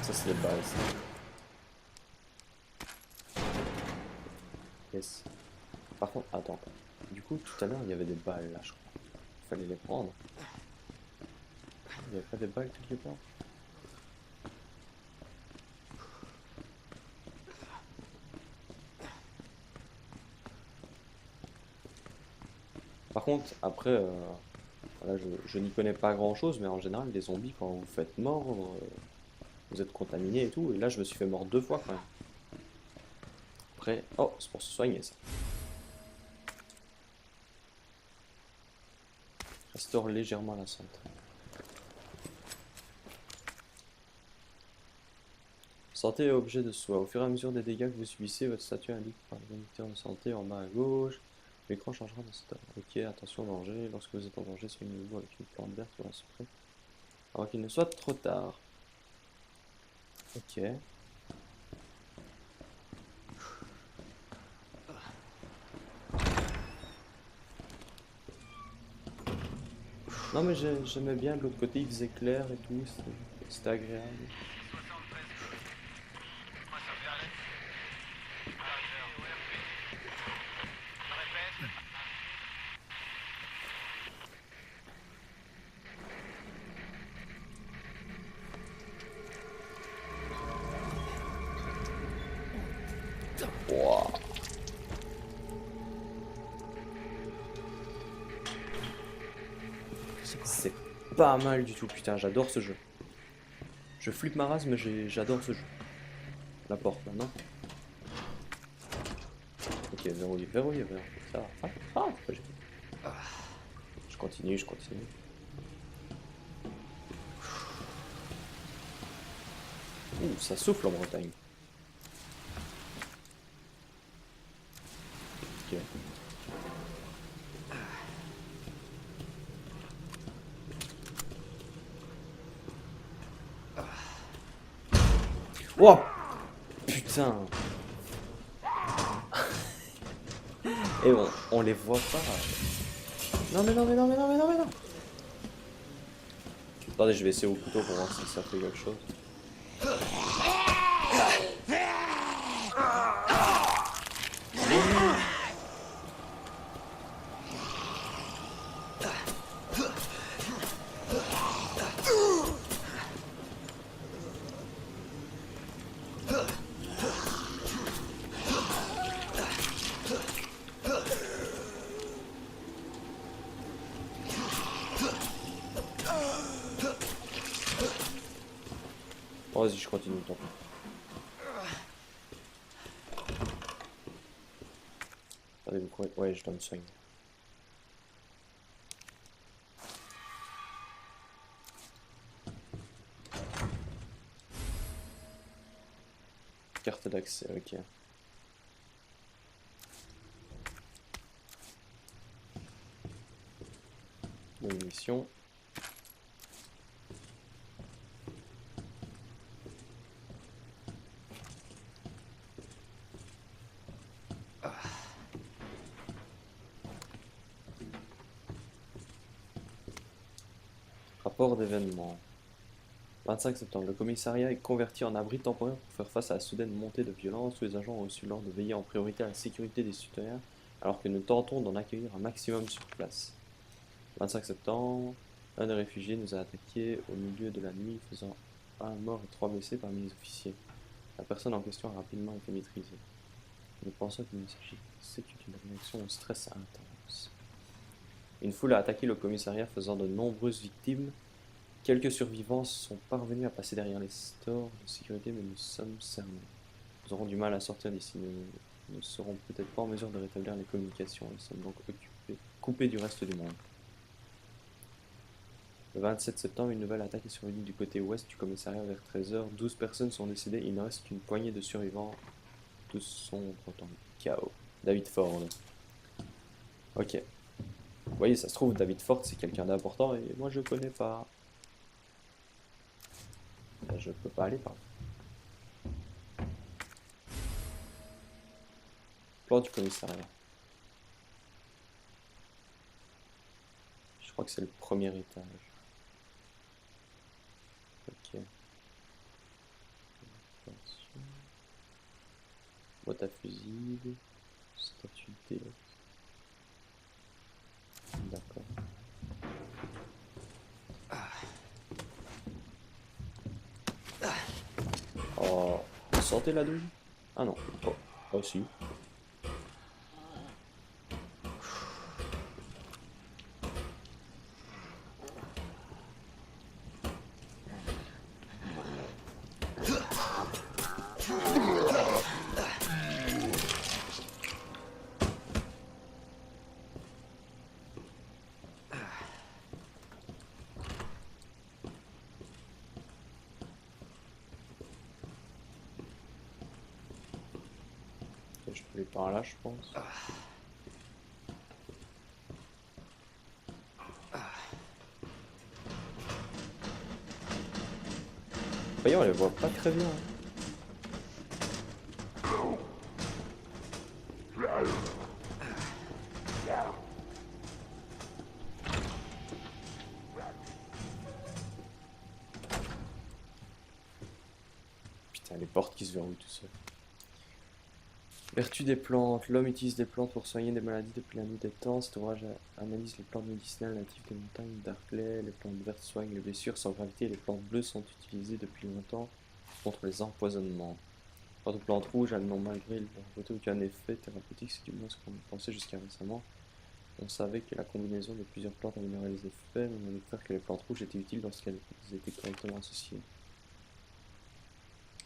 Ça c'est les bases. Yes. Par contre, attends. Du coup, tout à l'heure, il y avait des balles là, je crois. Il fallait les prendre. Il n'y avait pas des balles quelque part? Par contre, après, voilà, je n'y connais pas grand-chose, mais en général, les zombies, quand vous vous faites mordre, vous êtes contaminé et tout. Et là, je me suis fait mordre 2 fois quand même. Après, oh, c'est pour se soigner ça. Restaure légèrement la santé. Santé et objet de soi. Au fur et à mesure des dégâts que vous subissez, votre statut indique par le moniteur de santé en bas à gauche. L'écran changera dans cet ordre. Ok, attention au danger. Lorsque vous êtes en danger, soignez-vous avec une plante verte ou un spray. Avant qu'il ne soit trop tard. Ok. Non mais j'aimais bien de l'autre côté, il faisait clair et tout, c'était agréable. Wow. C'est pas mal du tout, putain, j'adore ce jeu. Je flippe ma race, mais j'adore ce jeu. La porte là, non? Ok, verrouillé, verrouillé, verrouillé. Ça va. Ah, ah, c'est pas gêné. Je continue, je continue. Ouh, ça souffle en Bretagne. Ok. Wow! Putain! Et on les voit pas. Non mais non mais non mais non mais non mais non! Attendez, je vais essayer au couteau pour voir si ça fait quelque chose. Oh, vas-y, je continue, tant pis. Attendez, vous croyez... Ouais, je dois me soigner. Carte d'accès, ok. Munitions. Rapport d'événement. 25 septembre. Le commissariat est converti en abri temporaire pour faire face à la soudaine montée de violence. Tous les agents ont reçu l'ordre de veiller en priorité à la sécurité des citoyens, alors que nous tentons d'en accueillir un maximum sur place. 25 septembre. Un des réfugiés nous a attaqués au milieu de la nuit, faisant un mort et 3 blessés parmi les officiers. La personne en question a rapidement été maîtrisée. Nous pensons qu'il ne s'agit que d'une réaction au stress intense. Une foule a attaqué le commissariat, faisant de nombreuses victimes. Quelques survivants sont parvenus à passer derrière les stores de sécurité, mais nous sommes cernés. Nous aurons du mal à sortir d'ici. Nous ne serons peut-être pas en mesure de rétablir les communications. Nous sommes donc coupés du reste du monde. Le 27 septembre, une nouvelle attaque est survenue du côté ouest du commissariat vers 13 h. 12 personnes sont décédées. Il ne reste qu'une poignée de survivants. Tous sont en chaos. David Ford. Ok. Vous voyez, ça se trouve, David Ford, c'est quelqu'un d'important et moi je connais pas. Là, je peux pas aller par là. Plan du commissariat. Je crois que c'est le premier étage. Ok. boîte à fusibles, statue D. D'accord. Oh, vous sentez la douille? Ah non. Oh, oh si. Ok, je peux aller par là, je pense. Voyons, on les voit pas très bien. Putain, les portes qui se verrouillent tout seul. Vertu des plantes. L'homme utilise des plantes pour soigner des maladies depuis la nuit des temps. Cet ouvrage analyse les plantes médicinales natives des montagnes d'Arklay. Les plantes vertes soignent les blessures sans gravité. Les plantes bleues sont utilisées depuis longtemps contre les empoisonnements. Quant aux plantes rouges, elles n'ont malgré leur beauté aucun effet thérapeutique, c'est du moins ce qu'on pensait jusqu'à récemment. On savait que la combinaison de plusieurs plantes améliorait les effets, mais on a découvert que les plantes rouges étaient utiles lorsqu'elles étaient correctement associées.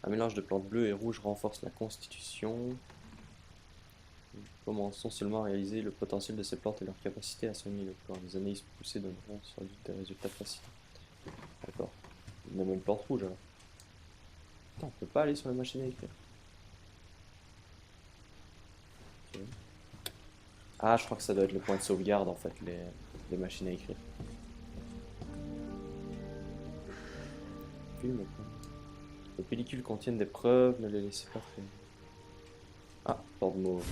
Un mélange de plantes bleues et rouges renforce la constitution. Nous commençons seulement à réaliser le potentiel de ces plantes et leur capacité à soigner le corps. Les analyses poussées donneront sans doute des résultats faciles. D'accord. Même une plante rouge alors. Putain, on peut pas aller sur la machine à écrire. Ok. Ah, je crois que ça doit être le point de sauvegarde en fait, les machines à écrire. Film, quoi. Les pellicules contiennent des preuves, ne les laissez pas traîner. Ah, plante mauve.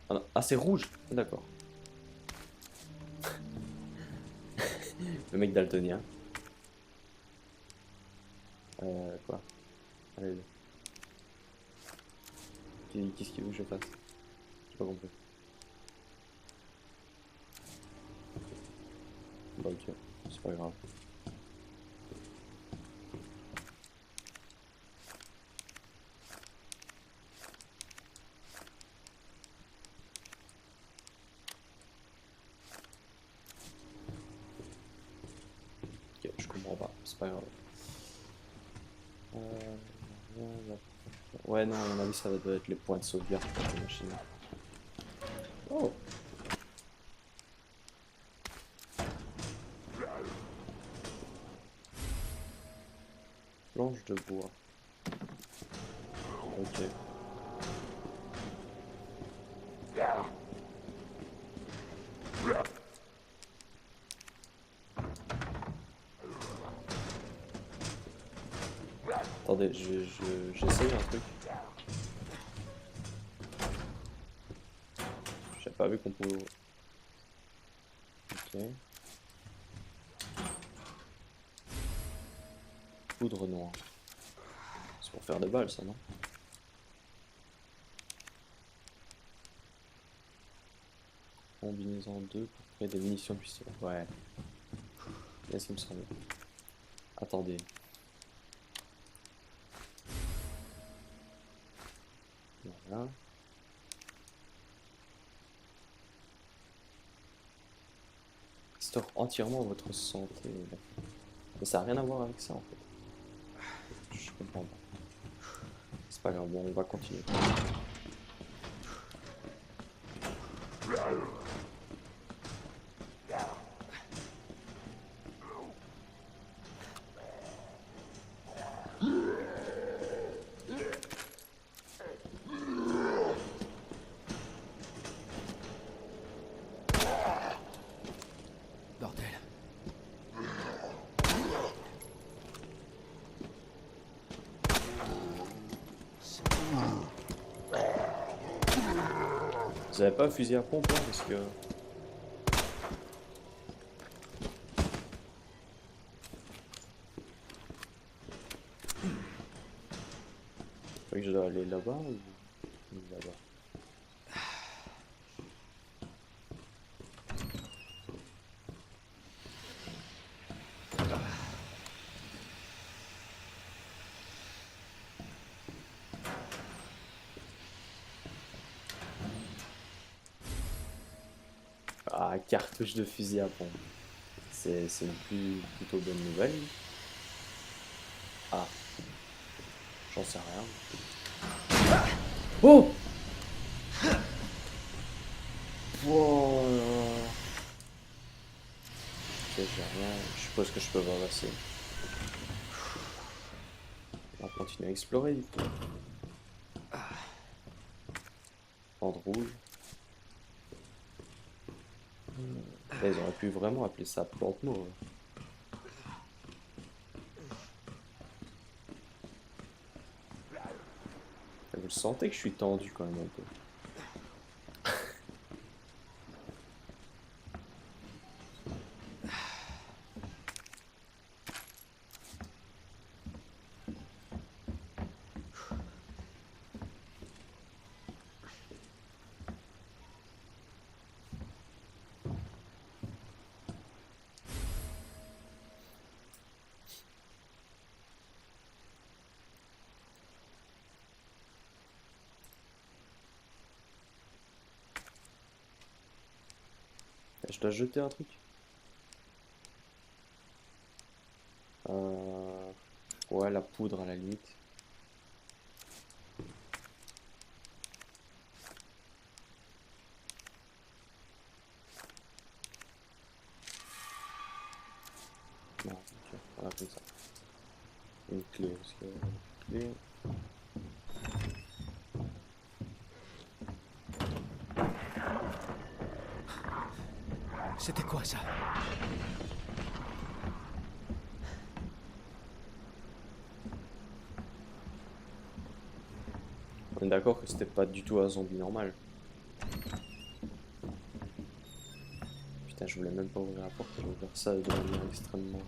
Ah, non. Ah, c'est rouge. D'accord. Le mec daltonien. Quoi? Allez. Qu'est-ce qu'il veut que je fasse? J'ai pas compris. Bah ok, c'est pas grave. Ok, je comprends pas, c'est pas grave. Ouais, non, à mon avis, ça doit être les points de sauvegarde pour la machine. Oh! Planche de bois. Ok. Attendez, j'essaye un truc. J'avais pas vu qu'on pouvait. Ok. Poudre noire. C'est pour faire des balles, ça, non? Combinaison 2 pour créer des munitions de pistolet. Ouais. Là, ça me semble. Attendez. Voilà. Restaure entièrement votre santé. Mais ça n'a rien à voir avec ça, en fait. Je comprends pas. C'est pas grave, bon, on va continuer. Bordel. Vous avez pas un fusil à pompe là parce que. Je crois que je dois aller là-bas ou. J'adore. Ah, cartouche de fusil à pompe. C'est une plutôt bonne nouvelle. Ah, j'en sais rien. Oh! Wow. Ok, j'ai rien. Je suppose que je peux avancer. On va continuer à explorer du coup. Bande rouge. Là, ils auraient pu vraiment appeler ça plante mauve. Vous le sentez que je suis tendu quand même un peu. Je dois jeter un truc. Euh... Ouais, la poudre à la limite. Non, ok, voilà comme ça. Une clé aussi. Une clé. C'était quoi ça? On est d'accord que c'était pas du tout un zombie normal. Putain, je voulais même pas ouvrir la porte, j'ai ouvert ça de manière extrêmement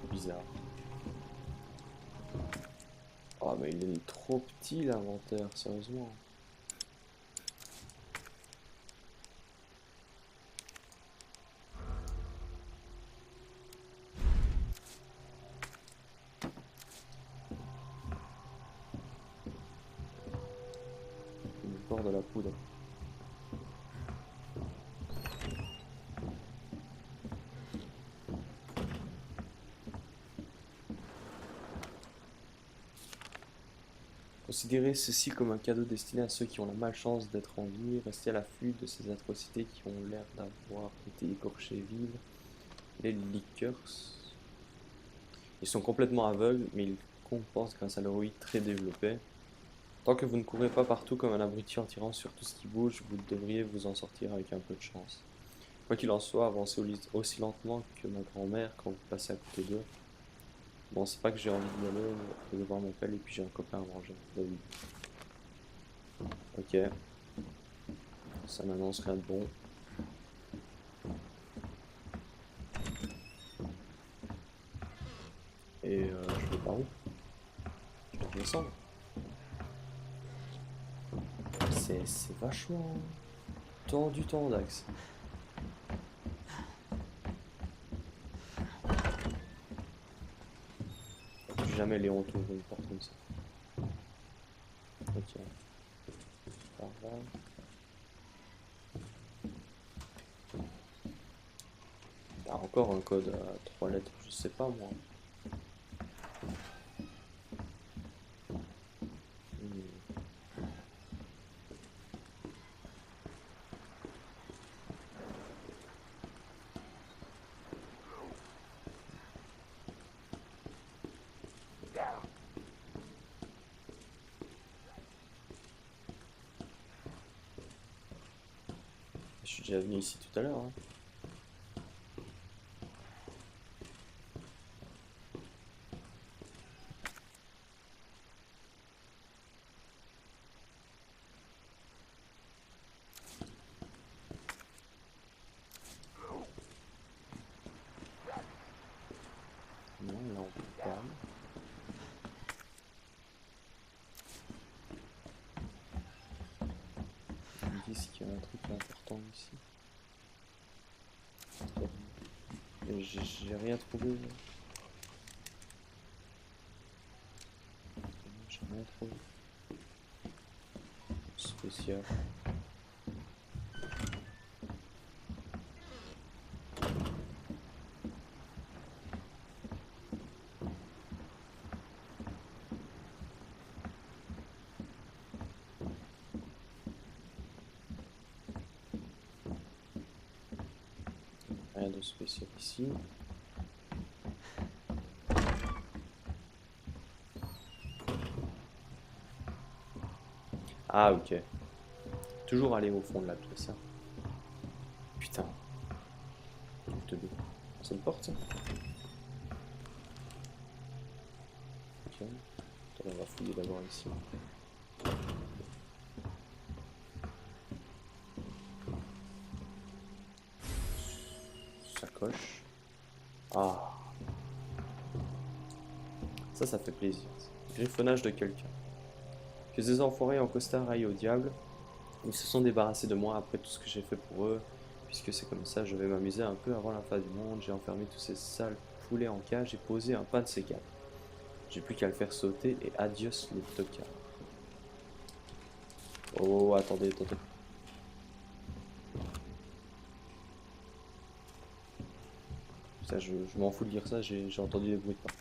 bizarre. Ah, mais il est trop petit l'inventaire, sérieusement. Encore de la poudre. Considérez ceci comme un cadeau destiné à ceux qui ont la malchance d'être en vie. Restez à l'affût de ces atrocités qui ont l'air d'avoir été écorchées vives. Les lickers. Ils sont complètement aveugles, mais ils compensent grâce à leur ouïe très développée. Tant que vous ne courez pas partout comme un abruti en tirant sur tout ce qui bouge, vous devriez vous en sortir avec un peu de chance. Quoi qu'il en soit, avancez aussi lentement que ma grand-mère quand vous passez à côté d'eux. Bon, c'est pas que j'ai envie d'y aller, le devoir m'appelle et puis j'ai un copain à manger. Bah oui. Ok, ça m'annonce rien de bon. Et je vais par où? Je dois descendre. C'est vachement tendu d'axe. Plus jamais Léon t'ouvre une porte comme ça. Ok, par là. Ah, encore un code à 3 lettres, je sais pas moi. Hmm. Je suis déjà venu ici tout à l'heure, hein. Non, là on peut pas. disent qu'il y a un truc important ici. Et j'ai rien trouvé. J'ai rien trouvé. Spécial. Rien de spécial ici. Ah ok. Toujours aller au fond de la pièce. Hein. Putain. C'est une porte ça? Ok. Attends, on va fouiller d'abord ici. Sacoche. Ah. Ça fait plaisir. Griffonnage de quelqu'un. Que ces enfoirés en costard aillent au diable. Ils se sont débarrassés de moi après tout ce que j'ai fait pour eux. Puisque c'est comme ça, je vais m'amuser un peu avant la fin du monde. J'ai enfermé tous ces sales poulets en cage et posé un pain de ces quatre. J'ai plus qu'à le faire sauter et adios les tocards. Oh, attendez. Ça, je m'en fous de dire ça, j'ai entendu des bruits de pas.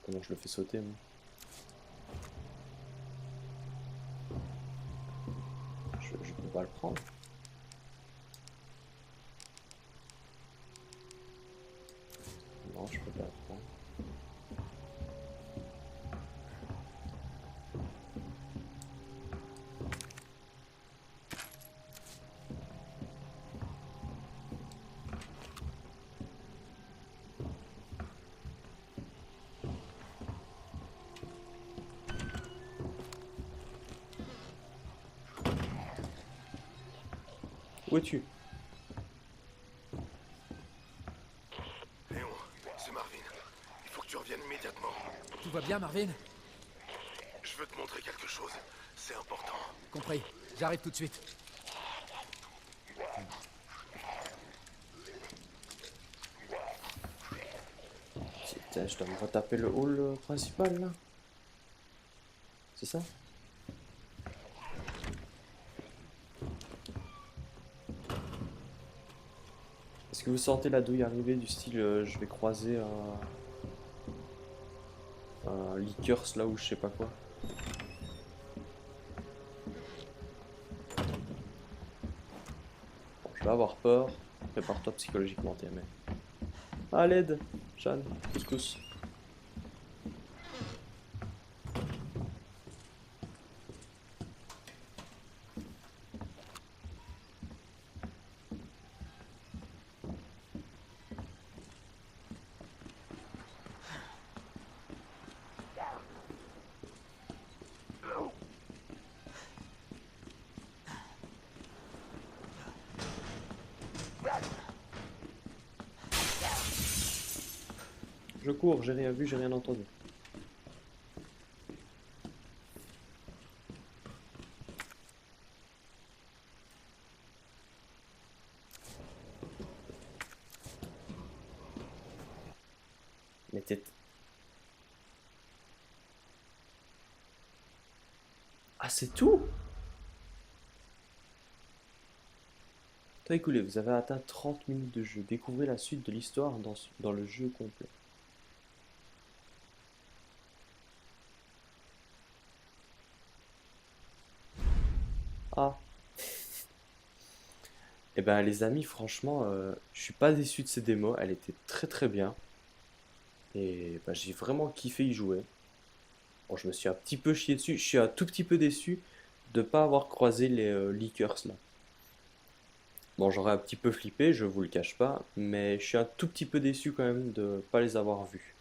Comment je le fais sauter, moi? Je peux pas le prendre. Non, je peux pas le prendre. Où es-tu? Léon, c'est Marvin. Il faut que tu reviennes immédiatement. Tout va bien, Marvin? Je veux te montrer quelque chose. C'est important. Compris. J'arrive tout de suite. Putain, je dois me retaper le hall principal, là. C'est ça? Est-ce que vous sentez la douille arriver du style je vais croiser un liqueurs là ou je sais pas quoi? Bon, je vais avoir peur. Prépare-toi psychologiquement, t'es mec. À l'aide, Jeanne, pousse. Je cours, j'ai rien vu, j'ai rien entendu. Mais t'es... Ah, c'est tout? Toi, écoulez, vous avez atteint 30 minutes de jeu. Découvrez la suite de l'histoire dans le jeu complet. Ah. Eh ben les amis, franchement, je suis pas déçu de ces démos. Elle était très très bien. Et ben, j'ai vraiment kiffé y jouer. Bon, je me suis un petit peu chié dessus. Je suis un tout petit peu déçu de pas avoir croisé les leakers là. Bon, j'aurais un petit peu flippé, je vous le cache pas, mais je suis un tout petit peu déçu quand même de pas les avoir vus.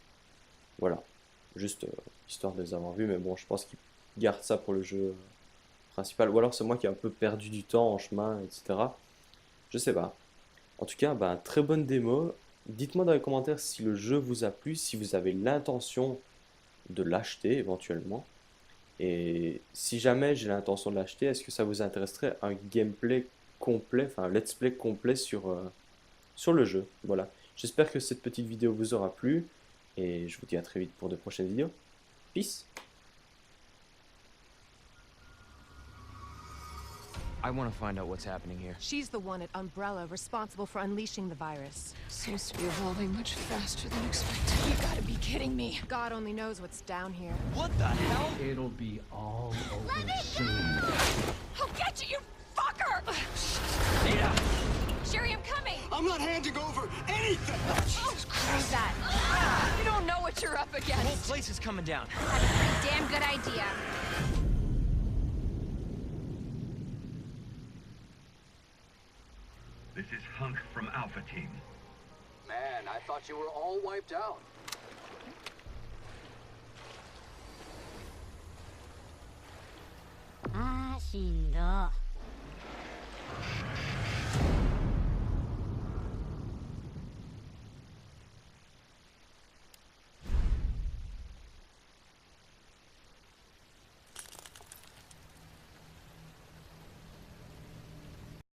Voilà, juste histoire de les avoir vus, mais bon, je pense qu'ils gardent ça pour le jeu principal. Ou alors c'est moi qui ai un peu perdu du temps en chemin, etc. Je sais pas. En tout cas, bah, très bonne démo. Dites-moi dans les commentaires si le jeu vous a plu, si vous avez l'intention de l'acheter éventuellement. Et si jamais j'ai l'intention de l'acheter, est-ce que ça vous intéresserait un gameplay complet, enfin un let's play complet sur le jeu? Voilà. J'espère que cette petite vidéo vous aura plu et je vous dis à très vite pour de prochaines vidéos. Peace! I want to find out what's happening here. She's the one at Umbrella responsible for unleashing the virus. Seems to be evolving much faster than expected. You gotta be kidding me. God only knows what's down here. What the hell? It'll be all over Let me soon. go! I'll get you, you fucker! Yeah. Sherry, I'm coming! I'm not handing over anything! Jesus Christ! That. You don't know what you're up The whole against. place is coming down. That's a pretty damn good idea. This is Hunk from Alpha Team. Man, I thought you were all wiped out. あーしんど